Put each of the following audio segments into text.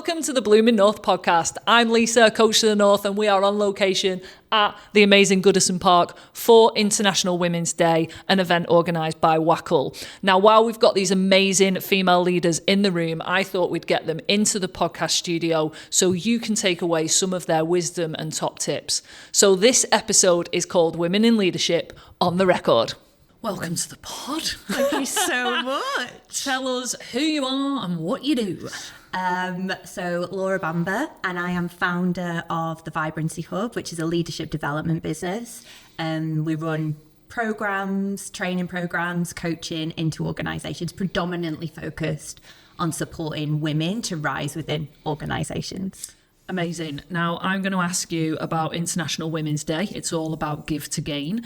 Welcome to the Blooming North podcast. I'm Lisa, coach to the North, and we are on location at the amazing Goodison Park for International Women's Day, an event organised by WACL. Now, while we've got these amazing female leaders in the room, I thought we'd get them into the podcast studio so you can take away some of their wisdom and top tips. So this episode is called Women in Leadership on the Record. Welcome to the pod. Thank you so much. Tell us who you are and what you do. So Laura Bamber, and I am founder of the Vibrancy Hub, which is a leadership development business. We run programs, training programs, coaching into organisations, predominantly focused on supporting women to rise within organisations. Amazing. Now, I'm going to ask you about International Women's Day. It's all about give to gain.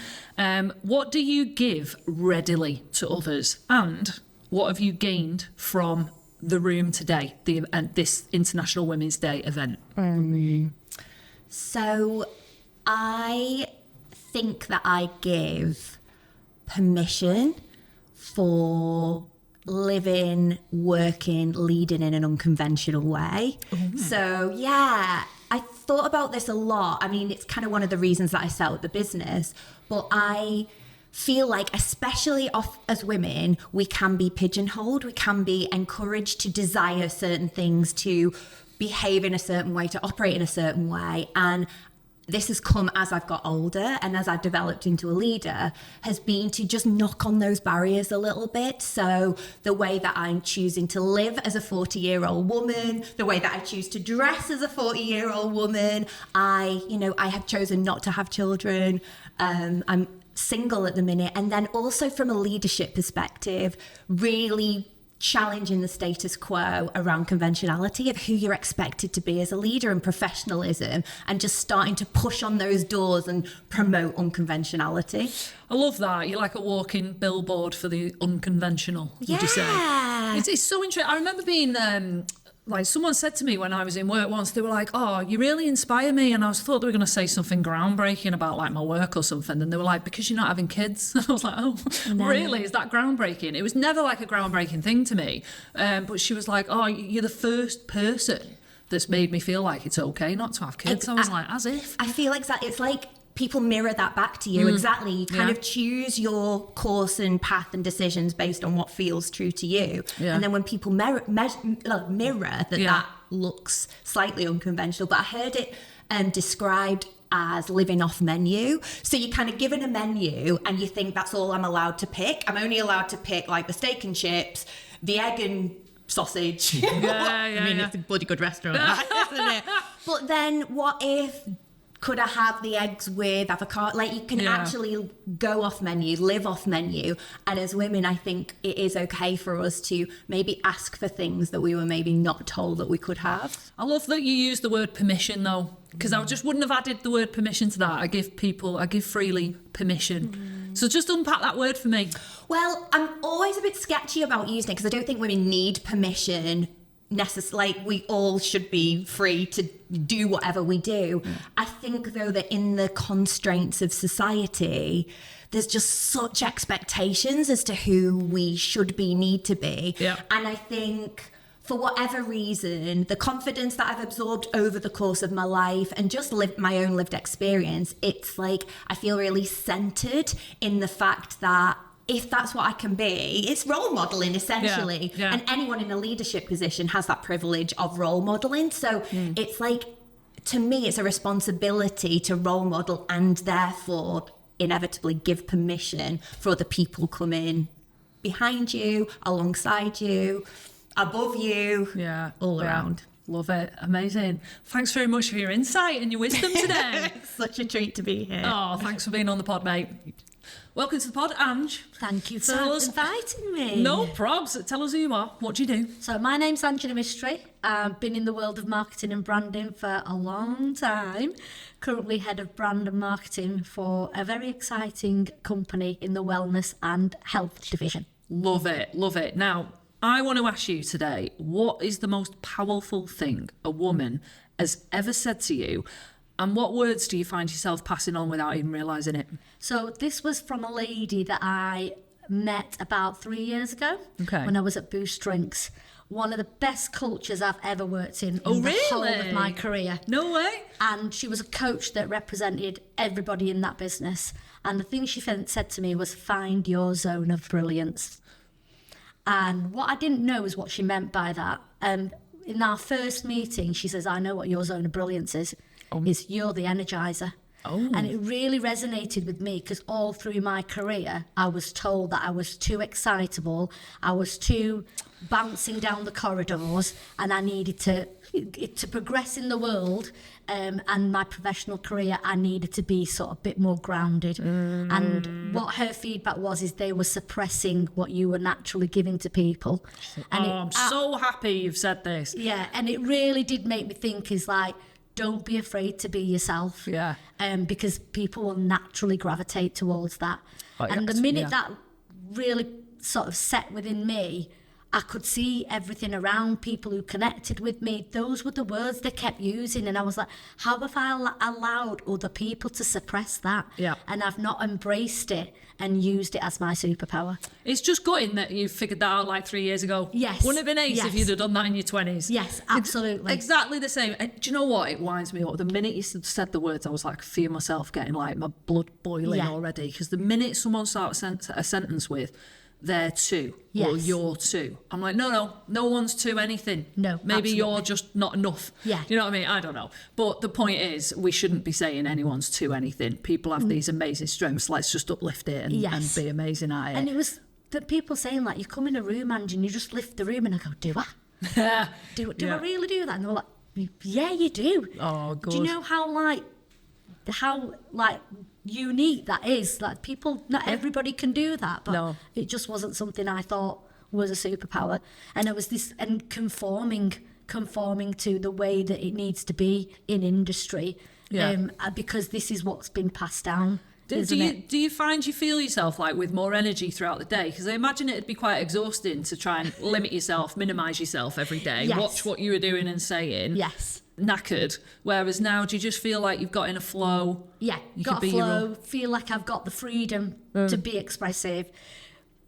What do you give readily to others? And what have you gained from the room today, this International Women's Day event? So I think that I give permission for living, working, leading in an unconventional way. So yeah, I thought about this a lot. I mean, it's kind of one of the reasons that I set up the business, but I feel like, especially as women, we can be pigeonholed, we can be encouraged to desire certain things, to behave in a certain way, to operate in a certain way. And this has come as I've got older and as I've developed into a leader, has been to just knock on those barriers a little bit. So the way that I'm choosing to live as a 40-year-old woman, the way that I choose to dress as a 40-year-old woman, I have chosen not to have children. I'm single at the minute. And then also from a leadership perspective, really challenging the status quo around conventionality of who you're expected to be as a leader and professionalism, and just starting to push on those doors and promote unconventionality. I love that. You're like a walking billboard for the unconventional, would you say? It's so interesting. I remember being like, someone said to me when I was in work once, they were like, oh, you really inspire me. And I thought they were going to say something groundbreaking about like my work or something. And they were like, because you're not having kids. And I was like, oh, no. Really? Is that groundbreaking? It was never like a groundbreaking thing to me. But she was like, oh, you're the first person that's made me feel like it's okay not to have kids. I was like, as if. I feel like it's like people mirror that back to you. Exactly. You kind of choose your course and path and decisions based on what feels true to you. Yeah. And then when people mirror that looks slightly unconventional, but I heard it described as living off menu. So you're kind of given a menu and you think that's all I'm allowed to pick. I'm only allowed to pick like the steak and chips, the egg and sausage. It's a bloody good restaurant, isn't it? But then what if, could I have the eggs with avocado? Like, you can actually go off menu, live off menu. And as women, I think it is okay for us to maybe ask for things that we were maybe not told that we could have. I love that you use the word permission though, because I just wouldn't have added the word permission to that. I give freely permission. So just unpack that word for me. Well, I'm always a bit sketchy about using it because I don't think women need permission. Like, we all should be free to do whatever we do. I think though that in the constraints of society, there's just such expectations as to who we should be, need to be. And I think for whatever reason, the confidence that I've absorbed over the course of my life and just lived my own lived experience, it's like I feel really centered in the fact that if that's what I can be, it's role modeling essentially. And anyone in a leadership position has that privilege of role modeling. So it's like, to me, it's a responsibility to role model and therefore inevitably give permission for other people coming behind you, alongside you, above you, all around. Love it. Amazing. Thanks very much for your insight and your wisdom today. It's such a treat to be here. Oh, thanks for being on the pod, mate. Welcome to the pod, Ange. Thank you for inviting me. No probs. Tell us who you are. What do you do? So my name's Angela Mystery. I've been in the world of marketing and branding for a long time. Currently head of brand and marketing for a very exciting company in the wellness and health division. Love it. Love it. Now, I want to ask you today, what is the most powerful thing a woman has ever said to you? And what words do you find yourself passing on without even realising it? So this was from a lady that I met about 3 years ago when I was at Boost Drinks, one of the best cultures I've ever worked in Oh, the whole really? of my career. No way. And she was a coach that represented everybody in that business. And the thing she said to me was, find your zone of brilliance. And what I didn't know is what she meant by that. In our first meeting, she says, I know what your zone of brilliance is. Is you're the energizer. Oh. And it really resonated with me because all through my career, I was told that I was too excitable, I was too bouncing down the corridors, and I needed to progress in the world and my professional career, I needed to be sort of a bit more grounded. And what her feedback was is they were suppressing what you were naturally giving to people. And I'm so happy you've said this. Yeah, and it really did make me think is like, don't be afraid to be yourself. Yeah. Because people will naturally gravitate towards that. Oh, and yeah. the minute Yeah. that really sort of set within me, I could see everything around people who connected with me. Those were the words they kept using. And I was like, how have I allowed other people to suppress that? Yeah. And I've not embraced it and used it as my superpower. It's just gutting that you figured that out like 3 years ago. Yes. Wouldn't it have been ace if Yes. you'd have done that in your 20s? Yes, absolutely. Exactly the same. And do you know what? It winds me up. The minute you said the words, I was like, feel myself getting like my blood boiling Yeah. already. Because the minute someone starts a sentence with, they're two, or Yes. you're two, I'm like, no one's two anything. No, Maybe absolutely. you're just not enough. Yeah. You know what I mean? I don't know. But the point is, we shouldn't be saying anyone's two anything. People have these amazing strengths. Let's just uplift it and, Yes. and be amazing at it. And it was the people saying like, you come in a room, Ange, and you just lift the room. And I go, do I? Do Yeah. I really do that? And they were like, yeah, you do. Oh, good. Do you know how unique that is? Like people, not everybody can do that, but No. it just wasn't something I thought was a superpower. And it was this, and conforming to the way that it needs to be in industry, Yeah. because this is what's been passed down. Do you find you feel yourself like with more energy throughout the day? Because I imagine it'd be quite exhausting to try and limit yourself, minimise yourself every day, Yes. watch what you were doing and saying. Yes. Knackered. Whereas now, do you just feel like you've got in a flow? Yeah, You got could be a your flow, feel like I've got the freedom to be expressive.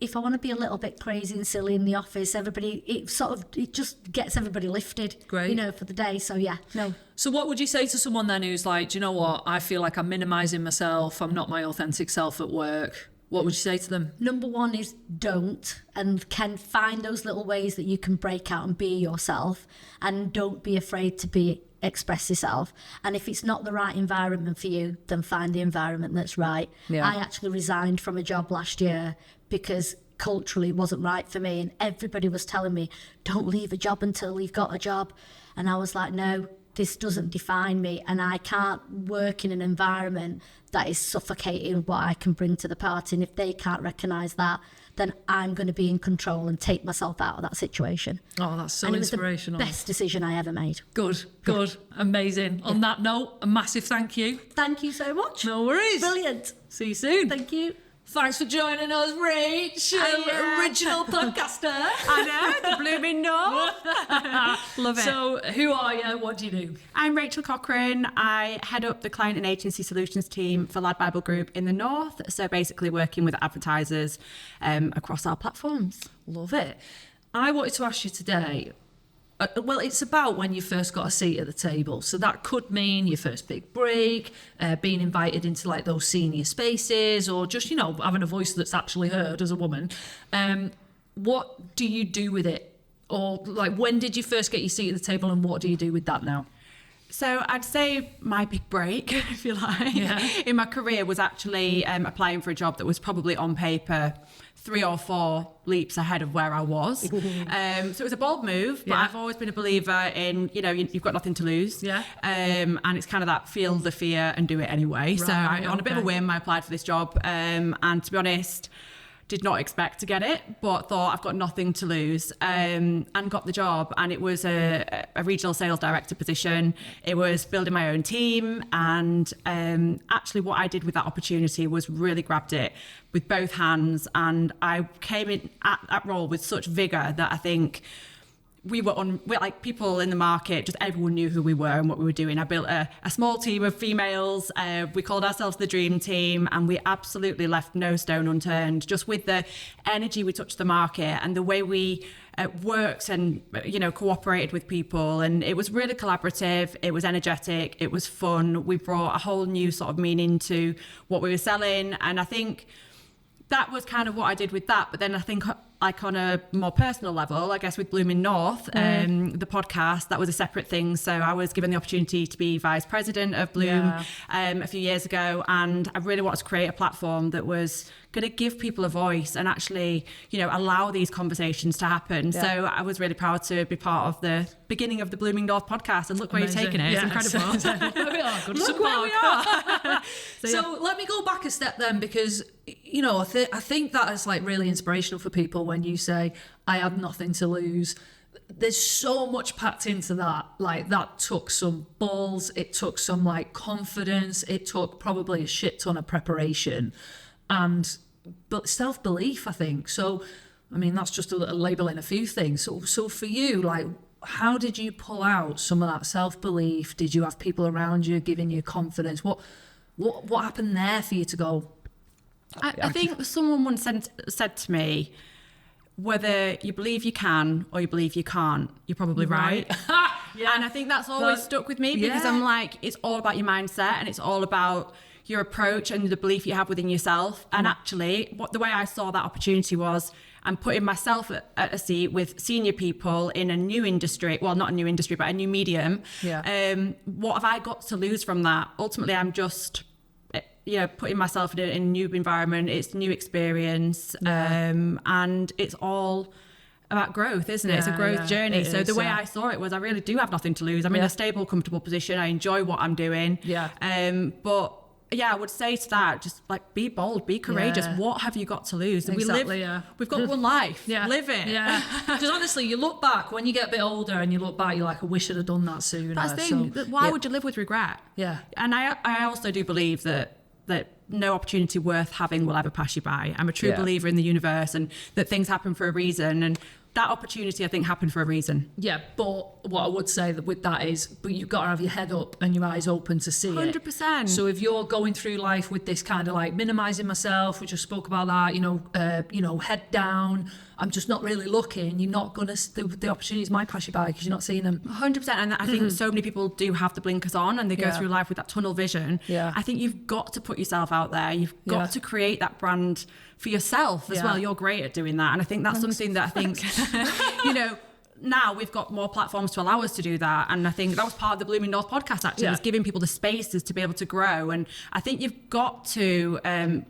If I want to be a little bit crazy and silly in the office, it just gets everybody lifted, Great. for the day. So yeah, no. So what would you say to someone then who's like, do you know what? I feel like I'm minimising myself. I'm not my authentic self at work. What would you say to them? Number one is don't, and can find those little ways that you can break out and be yourself, and don't be afraid to express yourself. And if it's not the right environment for you, then find the environment that's right. Yeah. I actually resigned from a job last year because culturally it wasn't right for me, and everybody was telling me, don't leave a job until you've got a job. And I was like, no, this doesn't define me, and I can't work in an environment that is suffocating what I can bring to the party. And if they can't recognise that, then I'm going to be in control and take myself out of that situation. Oh, that's so And it was inspirational. the best decision I ever made. Good. Amazing. On that note, a massive thank you. Thank you so much. No worries. Brilliant. See you soon. Thank you. Thanks for joining us, Rach, original podcaster. I know, the blooming north. Love it. So, who are you? What do you do? I'm Rachel Cochrane. I head up the client and agency solutions team for Lad Bible Group in the north. So basically working with advertisers across our platforms. Love it. I wanted to ask you today, well, it's about when you first got a seat at the table. So that could mean your first big break, being invited into like those senior spaces, or just, having a voice that's actually heard as a woman. What do you do with it? Or like, when did you first get your seat at the table, and what do you do with that now? So I'd say my big break, if you like, in my career was actually applying for a job that was probably on paper 3 or 4 leaps ahead of where I was. So it was a bold move, but I've always been a believer in, you've got nothing to lose. Yeah. And it's kind of that feel the fear and do it anyway. So on a bit of a whim, I applied for this job. And to be honest, did not expect to get it, but thought I've got nothing to lose, and got the job. And it was a regional sales director position. It was building my own team. And actually what I did with that opportunity was really grabbed it with both hands. And I came in at that role with such vigor that I think we're like people in the market, just everyone knew who we were and what we were doing. I built a small team of females. We called ourselves the Dream Team, and we absolutely left no stone unturned, just with the energy we touched the market and the way we worked and, cooperated with people. And it was really collaborative. It was energetic. It was fun. We brought a whole new sort of meaning to what we were selling. And I think that was kind of what I did with that. But then I think like on a more personal level, I guess with Blooming North, the podcast, that was a separate thing. So I was given the opportunity to be vice president of Bloom a few years ago. And I really wanted to create a platform that was going to give people a voice and actually, allow these conversations to happen. Yeah. So I was really proud to be part of the beginning of the Blooming North podcast, and look where you've taken it. Yeah, it's incredible. Look where we are. So let me go back a step then, because I think that is like really inspirational for people when you say, I had nothing to lose. There's so much packed into that. Like, that took some balls, it took some like confidence, it took probably a shit ton of preparation but self-belief, I think. So I mean, that's just a labeling a few things. So for you, like, how did you pull out some of that self-belief? Did you have people around you giving you confidence? What happened there for you to go? I think someone once said to me, whether you believe you can or you believe you can't, you're probably right. Yeah. And I think that's always stuck with me, because I'm like, it's all about your mindset, and it's all about your approach and the belief you have within yourself. And actually, the way I saw that opportunity was, I'm putting myself at a seat with senior people in a new industry. Well, not a new industry, but a new medium. Yeah. What have I got to lose from that? Ultimately, I'm just putting myself in a new environment. It's new experience. And it's all about growth, isn't it? It's a growth journey. So the way I saw it was, I really do have nothing to lose. I'm in a stable, comfortable position. I enjoy what I'm doing. But I would say to that, just like, be bold, be courageous. What have you got to lose? And we've got one life. Live it. Yeah. Because honestly, you look back, when you get a bit older and you look back, you're like, I wish I'd have done that sooner. That's the thing. Why would you live with regret? Yeah. And I also do believe that no opportunity worth having will ever pass you by. I'm a true believer in the universe, and that things happen for a reason. And that opportunity, I think, happened for a reason. Yeah, but what I would say with that is, but you've got to have your head up and your eyes open to see 100%. So if you're going through life with this kind of like minimizing myself, we just spoke about that, head down, I'm just not really looking, you're not going to, the opportunities might pass you by because you're not seeing them. 100%. And I think so many people do have the blinkers on, and they go through life with that tunnel vision. Yeah. I think you've got to put yourself out there. You've got to create that brand for yourself as well. You're great at doing that. And I think that's something that I think, now we've got more platforms to allow us to do that. And I think that was part of the Blooming North podcast, actually, was giving people the spaces to be able to grow. And I think you've got to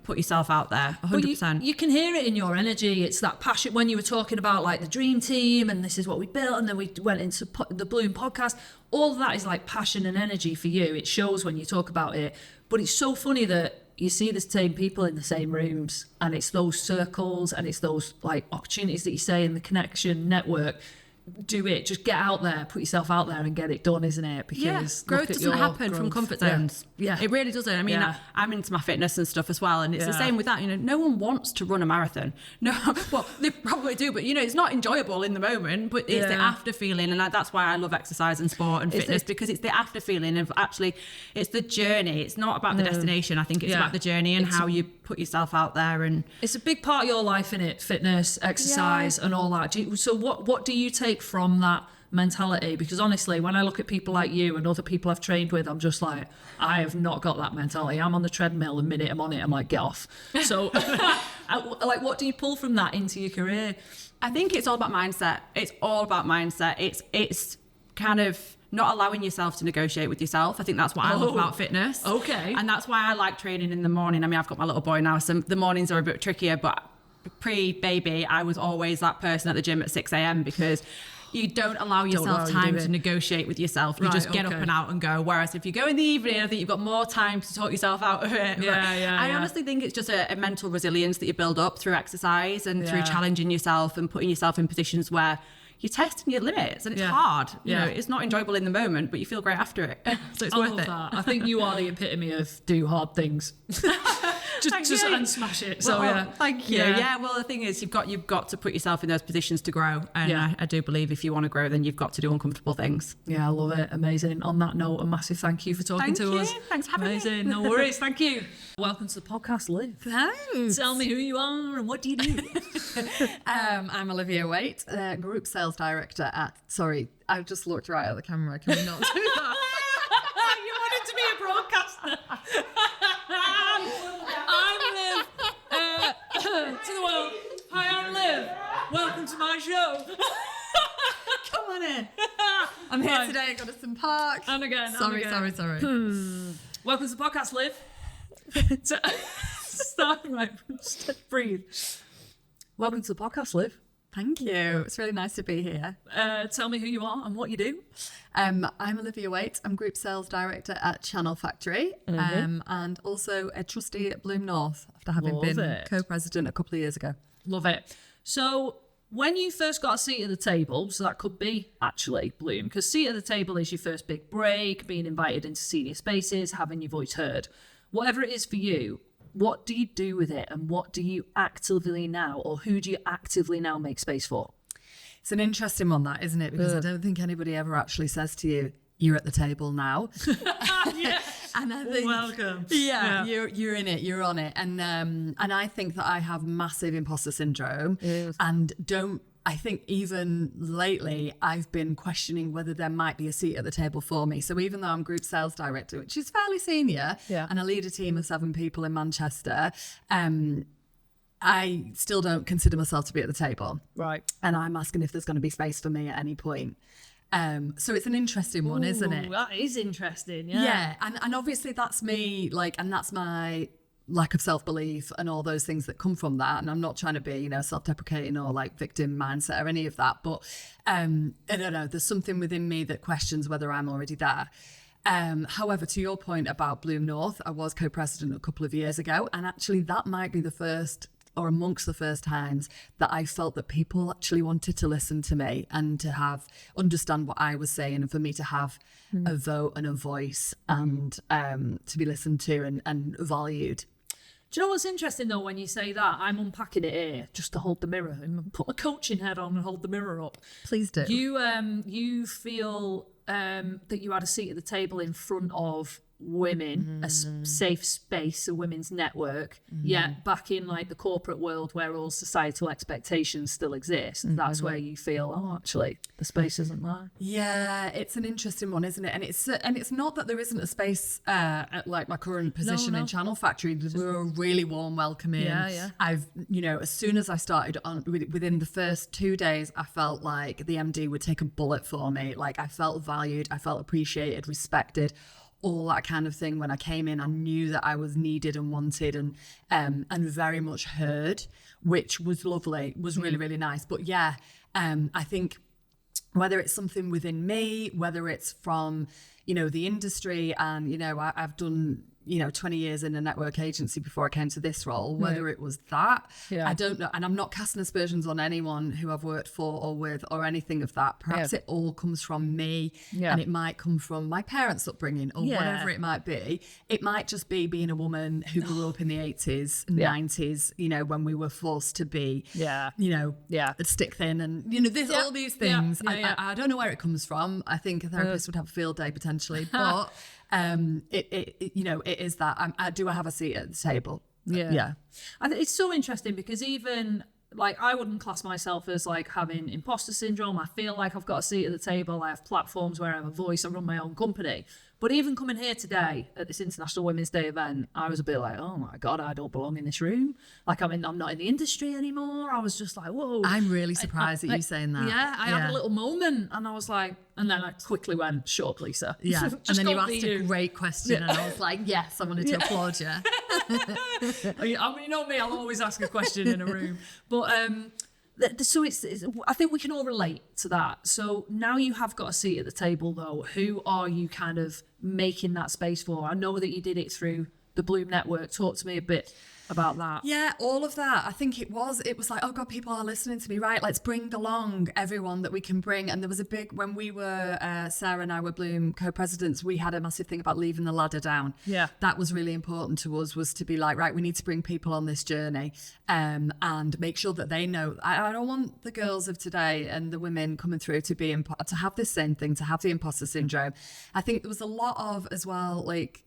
put yourself out there 100%. You can hear it in your energy. It's that passion. When you were talking about like the dream team and this is what we built, and then we went into the Bloom podcast, all of that is like passion and energy for you. It shows when you talk about it. But it's so funny that you see the same people in the same rooms, and it's those circles, and it's those like opportunities that you say in the connection network. Do it, just get out there, put yourself out there and get it done, isn't it? Because growth doesn't happen from comfort zones. Yeah. It really doesn't. I mean, I'm into my fitness and stuff as well, and it's the same with that. No one wants to run a marathon. No, well, they probably do, but it's not enjoyable in the moment, but it's the after feeling. And that's why I love exercise and sport and fitness, because it's the after feeling of actually, it's the journey. It's not about the destination. I think it's about the journey and how you put yourself out there. And it's a big part of your life, innit? Fitness, exercise and all that. So what do you take from that mentality? Because honestly, when I look at people like you and other people I've trained with, I'm just like, I have not got that mentality. I'm on the treadmill, the minute I'm on it, I'm like, get off. So like, what do you pull from that into your career? I think it's all about mindset. It's all about mindset. It's kind of not allowing yourself to negotiate with yourself. I think that's what I love about fitness. Okay. And that's why I like training in the morning. I mean, I've got my little boy now, so the mornings are a bit trickier, but pre-baby, I was always that person at the gym at 6 a.m. because you don't allow yourself time to negotiate with yourself. You just get up and out and go. Whereas if you go in the evening, I think you've got more time to talk yourself out of it. I honestly think it's just a mental resilience that you build up through exercise and through challenging yourself and putting yourself in positions where you're testing your limits, and it's hard. You know, it's not enjoyable in the moment, but you feel great after it. So it's worth it. That. I think you are the epitome of do hard things. just and smash it. So well, thank you. Yeah. Well, the thing is, you've got to put yourself in those positions to grow, and I do believe if you want to grow, then you've got to do uncomfortable things. Yeah, I love it. Amazing. On that note, a massive thank you for talking to us. Thanks for having me. Amazing. No worries. Thank you. Welcome to the podcast, Liv. Thanks. Tell me who you are and what do you do? I'm Olivia Waite, Group Sales Director at... Sorry, I just looked right at the camera. Can we not do that? You wanted to be a broadcaster. I'm Liv. To the world. Hi, I'm Liv. Welcome to my show. Come on in. I'm here today at Goodison Park. And again. Sorry. Welcome to the podcast, Liv. Start right. Breathe. Welcome to the podcast, Liv. Thank you. It's really nice to be here. Tell me who you are and what you do. I'm Olivia Waite. I'm Group Sales Director at Channel Factory, and also a trustee at Bloom North after having been co-president a couple of years ago. Love it. So when you first got a seat at the table, so that could be actually Bloom, because seat at the table is your first big break, being invited into senior spaces, having your voice heard. Whatever it is for you, what do you do with it, and what do you actively now, or who do you actively now make space for? It's an interesting one, that, isn't it? Because I don't think anybody ever actually says to you, "You're at the table now." And I think, welcome. Yeah, you're in it, you're on it, and I think that I have massive imposter syndrome, and I think even lately I've been questioning whether there might be a seat at the table for me. So even though I'm Group Sales Director, which is fairly senior, and I lead a team of 7 people in Manchester, I still don't consider myself to be at the table. Right. And I'm asking if there's going to be space for me at any point. So it's an interesting one, isn't it? That is interesting, yeah. Yeah, and obviously that's me, and that's my lack of self-belief and all those things that come from that. And I'm not trying to be, self-deprecating or victim mindset or any of that. But I don't know, there's something within me that questions whether I'm already there. However, to your point about Bloom North, I was co-president a couple of years ago. And actually that might be the first or amongst the first times that I felt that people actually wanted to listen to me and to understand what I was saying, and for me to have a vote and a voice and to be listened to and valued. Do you know what's interesting though when you say that? I'm unpacking it here just to hold the mirror and put my coaching head on and hold the mirror up. Please do. You feel that you had a seat at the table in front of women, a safe space, a women's network, yet back in the corporate world where all societal expectations still exist, that's where you feel, actually the space isn't there. Yeah, it's an interesting one, isn't it? And it's not that there isn't a space at my current position in Channel Factory. We're a really warm welcoming. Yeah. I've as soon as I started within the first 2 days, I felt like the MD would take a bullet for me. I felt valued, I felt appreciated, respected, all that kind of thing. When I came in, I knew that I was needed and wanted and very much heard, which was lovely, was really, really nice. But yeah, I think whether it's something within me, whether it's from, the industry, and, I've done, 20 years in a network agency before I came to this role, whether it was that, I don't know. And I'm not casting aspersions on anyone who I've worked for or with or anything of that. Perhaps it all comes from me, and it might come from my parents' upbringing or whatever it might be. It might just be being a woman who grew up in the 80s, 90s, when we were forced to be, stick thin and, all these things. I don't know where it comes from. I think a therapist would have a field day potentially, but it is that I have a seat at the table. It's so interesting because even I wouldn't class myself as having imposter syndrome. I feel like I've got a seat at the table. I have platforms where I have a voice. I run my own company. But even coming here today at this International Women's Day event, I was a bit like, oh my God, I don't belong in this room. I'm not in the industry anymore. I was just like, whoa. I'm really surprised at you saying that. Yeah, I had a little moment and I was like, and then I quickly went, shut up, Lisa. Yeah, and then you asked a great question and I was like, yes, I wanted to applaud you. You know me, I'll always ask a question in a room. But so I think we can all relate to that. So now you have got a seat at the table though, who are you kind of making that space for? I know that you did it through the Bloom Network. Talk to me a bit about that? Yeah, all of that. I think it was like, oh God, people are listening to me, right? Let's bring along everyone that we can bring. And there was a big, when we were, Sarah and I were Bloom co-presidents, we had a massive thing about leaving the ladder down. Yeah. That was really important to us, was to be like, right, we need to bring people on this journey and make sure that they know. I don't want the girls of today and the women coming through to have this same thing, to have the imposter syndrome. I think there was a lot of, as well, like,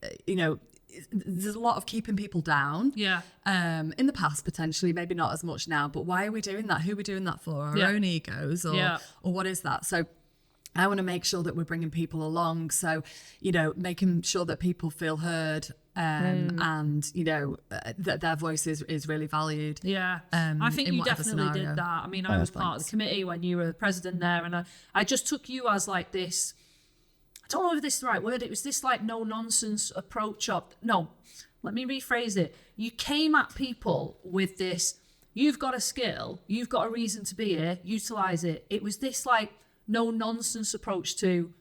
there's a lot of keeping people down. Yeah. In the past, potentially, maybe not as much now, but why are we doing that? Who are we doing that for? Our own egos, or what is that? So I want to make sure that we're bringing people along. So, making sure that people feel heard, and that their voice is really valued. Yeah, I think you definitely scenario. did that. I mean, I was part of the committee when you were the president there, and I just took you as like this. I don't know if this is the right word. It was this like no nonsense approach of no. Let me rephrase it. You came at people with this. You've got a skill. You've got a reason to be here. Utilize it. It was this like no nonsense approach to.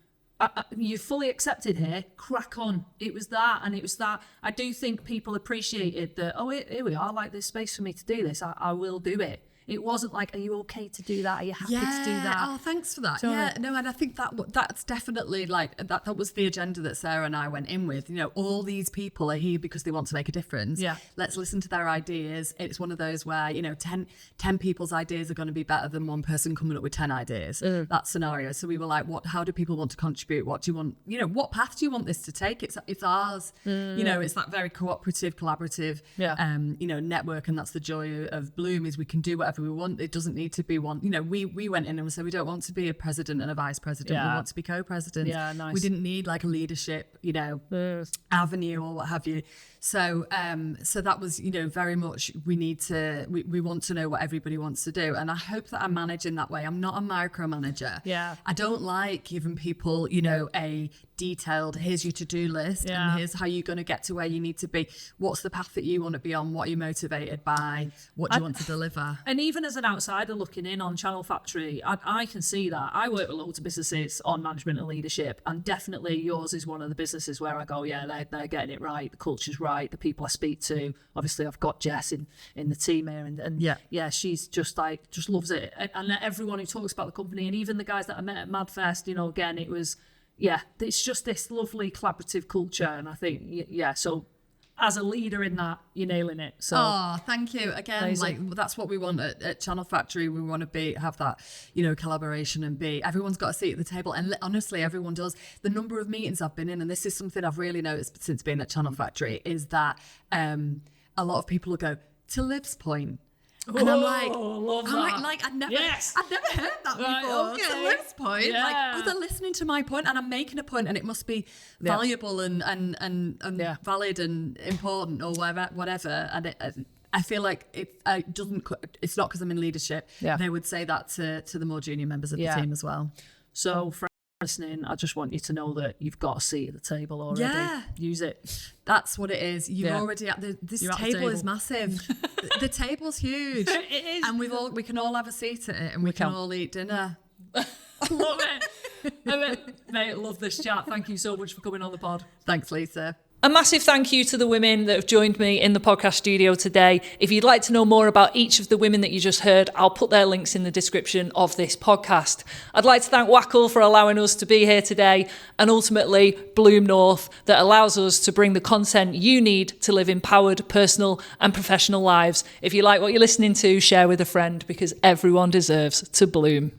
You're fully accepted here, crack on. It was that, and it was that. I do think people appreciated that, here we are, like, there's space for me to do this. I will do it. It wasn't like, are you okay to do that? Are you happy to do that? Oh, thanks for that. So, and I think that's definitely like, that was the agenda that Sarah and I went in with. All these people are here because they want to make a difference. Yeah. Let's listen to their ideas. It's one of those where, 10 people's ideas are going to be better than one person coming up with 10 ideas. That scenario. So we were like, how do people want to contribute? What do you want, what path do you want this to take? It's ours. It's that very cooperative, collaborative, network. And that's the joy of Bloom, is we can do whatever we want. It doesn't need to be one. We went in and said we don't want to be a president and a vice president. We want to be co-presidents. Yeah, nice. We didn't need like a leadership, avenue or what have you. So that was, very much we want to know what everybody wants to do. And I hope that I'm managing that way. I'm not a micromanager. Yeah. I don't like giving people, a detailed, here's your to-do list and here's how you're going to get to where you need to be. What's the path that you want to be on? What are you motivated by? What do you want to deliver? And even as an outsider looking in on Channel Factory, I can see that. I work with loads of businesses on management and leadership, and definitely yours is one of the businesses where I go, they're getting it right. The culture's right. The people I speak to, obviously I've got Jess in the team here, and she's just loves it. And everyone who talks about the company, and even the guys that I met at MadFest, again, it was, it's just this lovely collaborative culture. And I think, so as a leader in that, you're nailing it. So, thank you again. Amazing. Like, that's what we want at Channel Factory. We want to have that, collaboration and everyone's got a seat at the table. And honestly, everyone does. The number of meetings I've been in, and this is something I've really noticed since being at Channel Factory, is that a lot of people will go to Liv's point. And I'm like, I'd never heard that before. Okay. To Liv's point, Yeah. they're listening to my point, and I'm making a point, and it must be valuable and valid and important or whatever. And I feel like it doesn't. It's not because I'm in leadership. Yeah. They would say that to the more junior members of the team as well. So for listening, I just want you to know that you've got a seat at the table already. Yeah. Use it. That's what it is. You're already at this You're at the table table. is massive. The table's huge. It is. And we can all have a seat at it, and we can all eat dinner. Love it. Mate, love this chat. Thank you so much for coming on the pod. Thanks, Lisa. A massive thank you to the women that have joined me in the podcast studio today. If you'd like to know more about each of the women that you just heard, I'll put their links in the description of this podcast. I'd like to thank WACL for allowing us to be here today, and ultimately Bloom North, that allows us to bring the content you need to live empowered personal and professional lives. If you like what you're listening to, share with a friend, because everyone deserves to bloom.